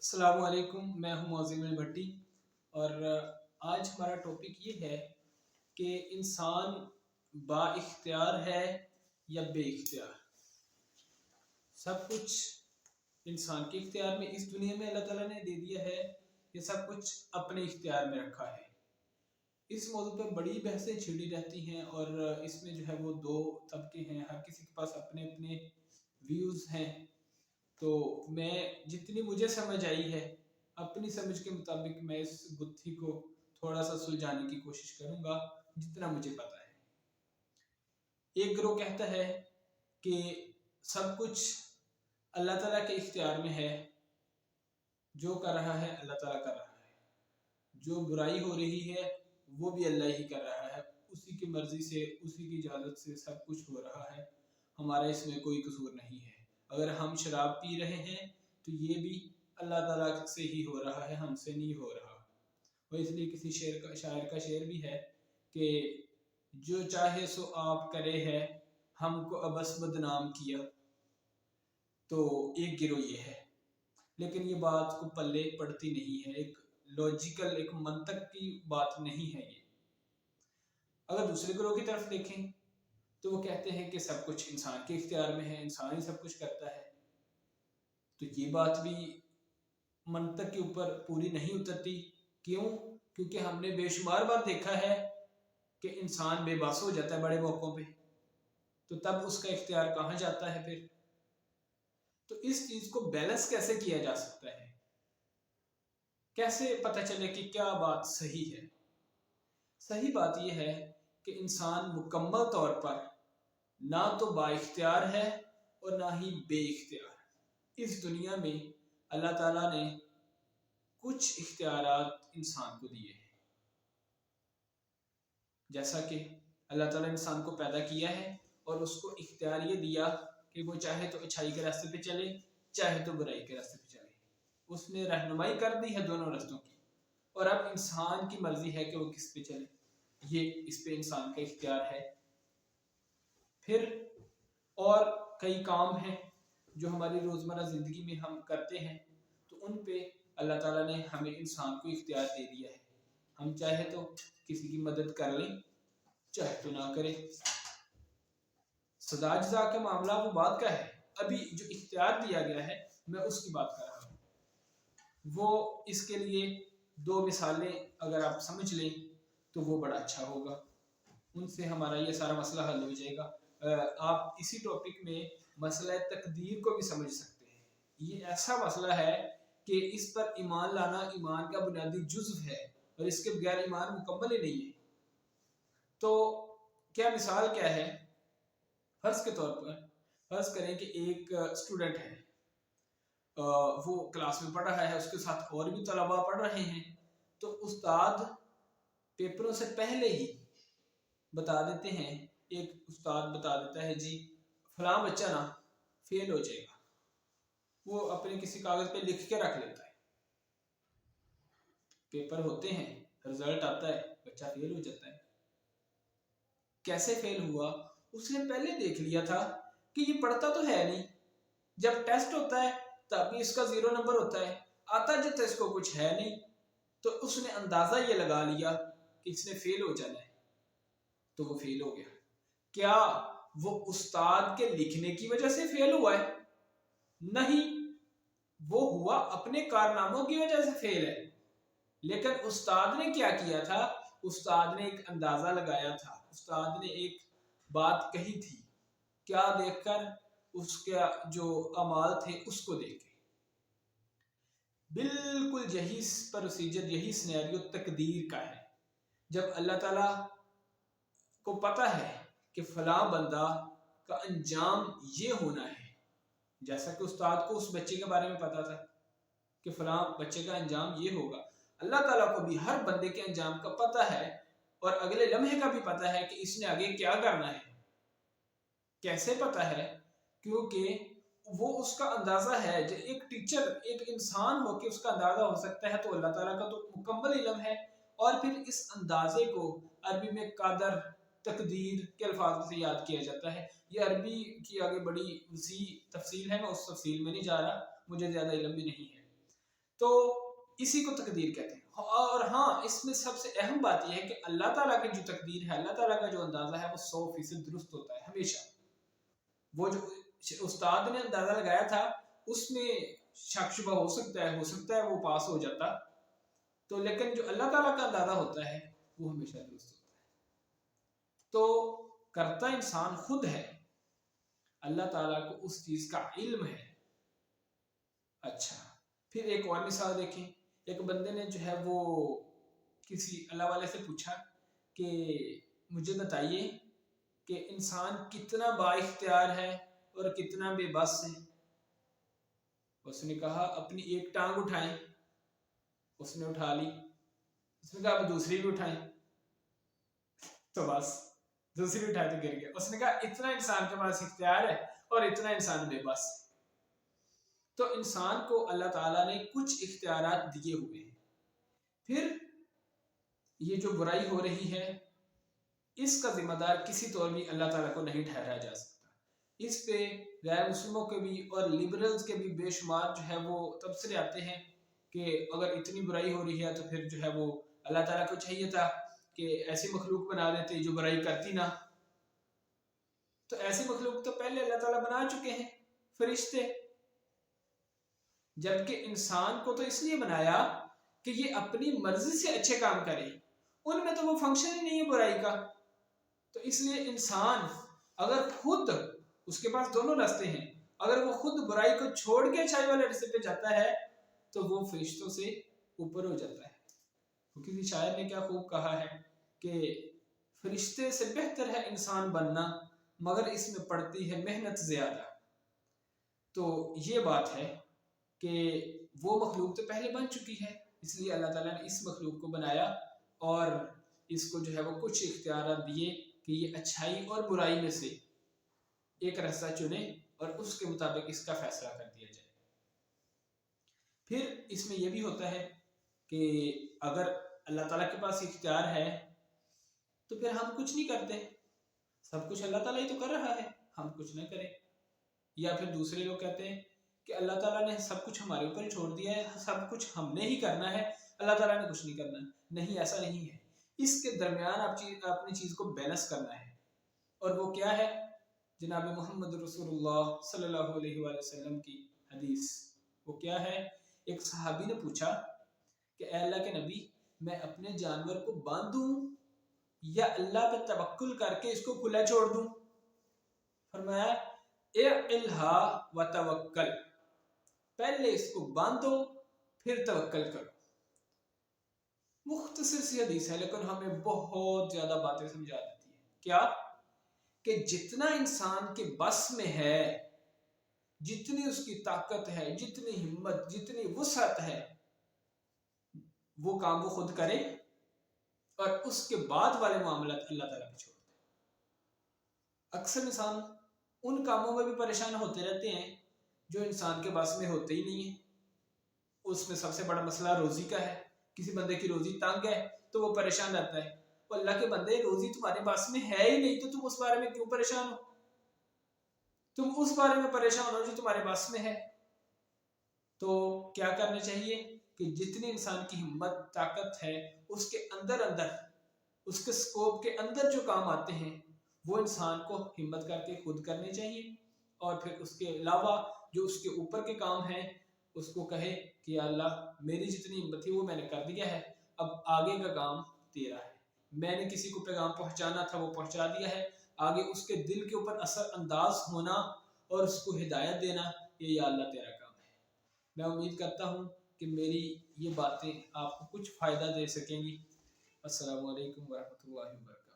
السلام علیکم، میں ہوں معظم البھٹی اور آج ہمارا ٹاپک یہ ہے کہ انسان با اختیار ہے یا بے اختیار۔ سب کچھ انسان کے اختیار میں اس دنیا میں اللہ تعالیٰ نے دے دیا ہے کہ سب کچھ اپنے اختیار میں رکھا ہے۔ اس موضوع پر بڑی بحثیں چھڑی رہتی ہیں اور اس میں جو ہے وہ دو طبقے ہیں، ہر کسی کے پاس اپنے اپنے ویوز ہیں۔ تو میں جتنی مجھے سمجھ آئی ہے اپنی سمجھ کے مطابق میں اس گتھی کو تھوڑا سا سلجھانے کی کوشش کروں گا جتنا مجھے پتا ہے۔ ایک گروہ کہتا ہے کہ سب کچھ اللہ تعالیٰ کے اختیار میں ہے، جو کر رہا ہے اللہ تعالیٰ کر رہا ہے، جو برائی ہو رہی ہے وہ بھی اللہ ہی کر رہا ہے، اسی کی مرضی سے اسی کی اجازت سے سب کچھ ہو رہا ہے، ہمارا اس میں کوئی قصور نہیں ہے۔ اگر ہم شراب پی رہے ہیں تو یہ بھی اللہ تعالیٰ سے ہی ہو رہا ہے، ہم سے نہیں ہو رہا۔ اور اس لیے کسی شاعر کا شعر بھی ہے کہ جو چاہے سو آپ کرے ہے، ہم کو ابس بدنام کیا۔ تو ایک گروہ یہ ہے، لیکن یہ بات کو پلے پڑتی نہیں ہے، ایک لاجیکل ایک منطق کی بات نہیں ہے یہ۔ اگر دوسرے گروہ کی طرف دیکھیں تو وہ کہتے ہیں کہ سب کچھ انسان کے اختیار میں ہے، انسان ہی سب کچھ کرتا ہے۔ تو یہ بات بھی منطق کے اوپر پوری نہیں اترتی۔ کیوں؟ کیونکہ ہم نے بے شمار بار دیکھا ہے کہ انسان بے بس ہو جاتا ہے بڑے موقعوں پہ، تو تب اس کا اختیار کہاں جاتا ہے پھر؟ تو اس چیز کو بیلنس کیسے کیا جا سکتا ہے؟ کیسے پتہ چلے کہ کیا بات صحیح ہے؟ صحیح بات یہ ہے کہ انسان مکمل طور پر نہ تو با اختیار ہے اور نہ ہی بے اختیار۔ اس دنیا میں اللہ تعالیٰ نے کچھ اختیارات انسان کو دیے ہیں، جیسا کہ اللہ تعالیٰ نے انسان کو پیدا کیا ہے اور اس کو اختیار یہ دیا کہ وہ چاہے تو اچھائی کے راستے پہ چلے، چاہے تو برائی کے راستے پہ چلے۔ اس نے رہنمائی کر دی ہے دونوں راستوں کی، اور اب انسان کی مرضی ہے کہ وہ کس پہ چلے، یہ اس پہ انسان کا اختیار ہے۔ پھر اور کئی کام ہیں جو ہماری روزمرہ زندگی میں ہم کرتے ہیں، تو ان پہ اللہ تعالیٰ نے ہمیں انسان کو اختیار دے دیا ہے۔ ہم چاہے تو کسی کی مدد کر لیں، چاہے تو نہ کریں۔ سزا جزا کا معاملہ وہ بات کا ہے، ابھی جو اختیار دیا گیا ہے میں اس کی بات کر رہا ہوں۔ وہ اس کے لیے دو مثالیں اگر آپ سمجھ لیں تو وہ بڑا اچھا ہوگا، ان سے ہمارا یہ سارا مسئلہ حل ہو جائے گا۔ آپ اسی ٹاپک میں مسئلہ تقدیر کو بھی سمجھ سکتے ہیں۔ یہ ایسا مسئلہ ہے کہ اس پر ایمان لانا ایمان کا بنیادی جزو ہے، اور اس کے بغیر ایمان مکمل ہی نہیں ہے۔ تو کیا مثال کیا ہے؟ فرض کے طور پر فرض کریں کہ ایک اسٹوڈنٹ ہے، وہ کلاس میں پڑھ رہا ہے، اس کے ساتھ اور بھی طلباء پڑھ رہے ہیں، تو استاد پیپروں سے پہلے ہی بتا دیتے ہیں، ایک استاد بتا دیتا ہے جی فلاں بچہ نا فیل ہو جائے گا، وہ اپنے کسی کاغذ پہ لکھ کے رکھ لیتا ہے، پیپر ہوتے ہیں، رزلٹ آتا ہے، بچہ فیل ہو جاتا ہے۔ کیسے فیل ہوا؟ اس نے پہلے دیکھ لیا تھا کہ یہ پڑھتا تو ہے نہیں، جب ٹیسٹ ہوتا ہے تب بھی اس کا 0 نمبر ہوتا ہے، آتا جاتا اس کو کچھ ہے نہیں، تو اس نے اندازہ یہ لگا لیا کہ اس نے فیل ہو جانا ہے، تو وہ فیل ہو گیا۔ کیا وہ استاد کے لکھنے کی وجہ سے فیل ہوا ہے؟ نہیں، وہ ہوا اپنے کارناموں کی وجہ سے فیل ہے۔ لیکن استاد نے کیا کیا تھا؟ استاد نے ایک اندازہ لگایا تھا، استاد نے ایک بات کہی تھی، کیا دیکھ کر؟ اس کے جو اعمال تھے اس کو دیکھ کے۔ بالکل یہی پروسیجر، یہی سینیریو تقدیر کا ہے۔ جب اللہ تعالیٰ کو پتا ہے کہ فلاں بندہ کا انجام یہ ہونا ہے، جیسا کہ استاد کو اس بچے کے بارے میں پتا تھا کہ فلاں بچے کا انجام یہ ہوگا، اللہ تعالیٰ کو بھی ہر بندے کے انجام کا پتا ہے، اور اگلے لمحے کا بھی پتا ہے کہ اس نے آگے کیا کرنا ہے۔ کیسے پتا ہے؟ کیونکہ وہ اس کا اندازہ ہے، جو ایک ٹیچر ایک انسان ہو کے اس کا اندازہ ہو سکتا ہے، تو اللہ تعالیٰ کا تو مکمل علم ہے۔ اور پھر اس اندازے کو عربی میں قدر، تقدیر کے الفاظ سے یاد کیا جاتا ہے۔ یہ عربی کی آگے بڑی وسیع تفصیل ہے، میں اس تفصیل میں نہیں جا رہا، مجھے زیادہ علم بھی نہیں ہے۔ تو اسی کو تقدیر کہتے ہیں۔ اور ہاں، اس میں سب سے اہم بات یہ ہے کہ اللہ تعالیٰ کی جو تقدیر ہے، اللہ تعالیٰ کا جو اندازہ ہے وہ 100% درست ہوتا ہے ہمیشہ۔ وہ جو استاد نے اندازہ لگایا تھا اس میں شک شبہ ہو سکتا ہے وہ پاس ہو جاتا، تو لیکن جو اللہ تعالیٰ کا اندازہ ہوتا ہے وہ ہمیشہ درست ہوتا ہے۔ تو کرتا انسان خود ہے، اللہ تعالیٰ کو اس چیز کا علم ہے۔ اچھا، پھر ایک اور مثال دیکھیں۔ ایک بندے نے جو ہے وہ کسی اللہ والے سے پوچھا کہ مجھے بتائیے کہ انسان کتنا با اختیار ہے اور کتنا بے بس ہے۔ اس نے کہا اپنی ایک ٹانگ اٹھائیں، اس نے اٹھا لی۔ اس نے کہا اب دوسری بھی اٹھائیں، تو بس دوسری اٹھائی تو گر گیا۔ اس نے کہا اتنا انسان کے پاس اختیار ہے اور اتنا انسان بے بس ہے۔ تو انسان کو اللہ تعالیٰ نے کچھ اختیارات دیے ہوئے ہیں۔ پھر یہ جو برائی ہو رہی ہے اس کا ذمہ دار کسی طور بھی اللہ تعالیٰ کو نہیں ٹھہرایا جا سکتا۔ اس پہ غیر مسلموں کے بھی اور لبرلز کے بھی بے شمار جو ہے وہ تبصرے آتے ہیں کہ اگر اتنی برائی ہو رہی ہے تو پھر جو ہے وہ اللہ تعالیٰ کو چاہیے تھا کہ ایسی مخلوق بنا دیتے جو برائی کرتی نہ۔ تو ایسی مخلوق تو پہلے اللہ تعالیٰ بنا چکے ہیں، فرشتے۔ جبکہ انسان کو تو اس لیے بنایا کہ یہ اپنی مرضی سے اچھے کام کرے، ان میں تو وہ فنکشن ہی نہیں ہے برائی کا۔ تو اس لیے انسان اگر خود، اس کے پاس دونوں راستے ہیں، اگر وہ خود برائی کو چھوڑ کے اچھائی والے راستے پہ جاتا ہے تو وہ فرشتوں سے اوپر ہو جاتا ہے۔ کسی شاعر نے کیا خوب کہا ہے کہ فرشتے سے بہتر ہے انسان بننا، مگر اس میں پڑتی ہے محنت زیادہ۔ تو یہ بات ہے کہ وہ مخلوق تو پہلے بن چکی ہے، اس لیے اللہ تعالیٰ نے اس مخلوق کو بنایا اور اس کو جو ہے وہ کچھ اختیارات دیے کہ یہ اچھائی اور برائی میں سے ایک راستہ چنے اور اس کے مطابق اس کا فیصلہ کر دیا جائے۔ پھر اس میں یہ بھی ہوتا ہے کہ اگر اللہ تعالیٰ کے پاس اختیار ہے تو پھر ہم کچھ نہیں کرتے، سب کچھ اللہ تعالیٰ ہی تو کر رہا ہے، ہم کچھ نہ کریں۔ یا پھر دوسرے لوگ کہتے ہیں کہ اللہ تعالیٰ نے سب کچھ ہمارے اوپر ہی چھوڑ دیا ہے، سب کچھ ہم نے ہی کرنا ہے، اللہ تعالیٰ نے کچھ نہیں کرنا۔ نہیں، ایسا نہیں ہے۔ اس کے درمیان اپنی چیز کو بیلنس کرنا ہے، اور وہ کیا ہے؟ جناب محمد رسول اللہ صلی اللہ علیہ وآلہ وسلم کی حدیث۔ وہ کیا ہے؟ ایک صحابی نے پوچھا کہ اے اللہ کے نبی، میں اپنے جانور کو باندھوں یا اللہ پہ توکل کر کے اس کو کھلا چھوڑ دوں؟ فرمایا اعقلھا وتوکل، پہلے اس کو باندھو پھر توکل کرو۔ مختصر سی حدیث ہے لیکن ہمیں بہت زیادہ باتیں سمجھا دیتی ہے۔ کیا؟ کہ جتنا انسان کے بس میں ہے، جتنی اس کی طاقت ہے، جتنی ہمت، جتنی وسعت ہے، وہ کام وہ خود کرے اور اس کے بعد والے معاملات اللہ تعالیٰ پہ چھوڑ دے۔ اکثر انسان ان کاموں میں بھی پریشان ہوتے رہتے ہیں جو انسان کے بس میں ہوتے ہی نہیں ہیں۔ اس میں سب سے بڑا مسئلہ روزی کا ہے۔ کسی بندے کی روزی تنگ ہے تو وہ پریشان رہتا ہے۔ اللہ کے بندے، روزی تمہارے پاس میں ہے ہی نہیں تو تم اس بارے میں کیوں پریشان ہو؟ تم اس بارے میں پریشان ہو جو تمہارے پاس میں ہے۔ تو کیا کرنا چاہیے کہ جتنی انسان کی ہمت، طاقت ہے، اس کے اندر اس کے سکوپ کے اندر جو کام آتے ہیں وہ انسان کو ہمت کر کے خود کرنے چاہیے، اور پھر اس کے علاوہ جو اس کے اوپر کے کام ہیں اس کو کہے کہ یا اللہ، میری جتنی ہمت تھی وہ میں نے کر دیا ہے، اب آگے کا کام تیرا ہے۔ میں نے کسی کو پیغام پہنچانا تھا وہ پہنچا دیا ہے، آگے اس کے دل کے اوپر اثر انداز ہونا اور اس کو ہدایت دینا، یہ یا اللہ تیرا کام ہے۔ میں امید کرتا ہوں کہ میری یہ باتیں آپ کو کچھ فائدہ دے سکیں گی۔ السلام علیکم ورحمۃ اللہ وبرکاتہ۔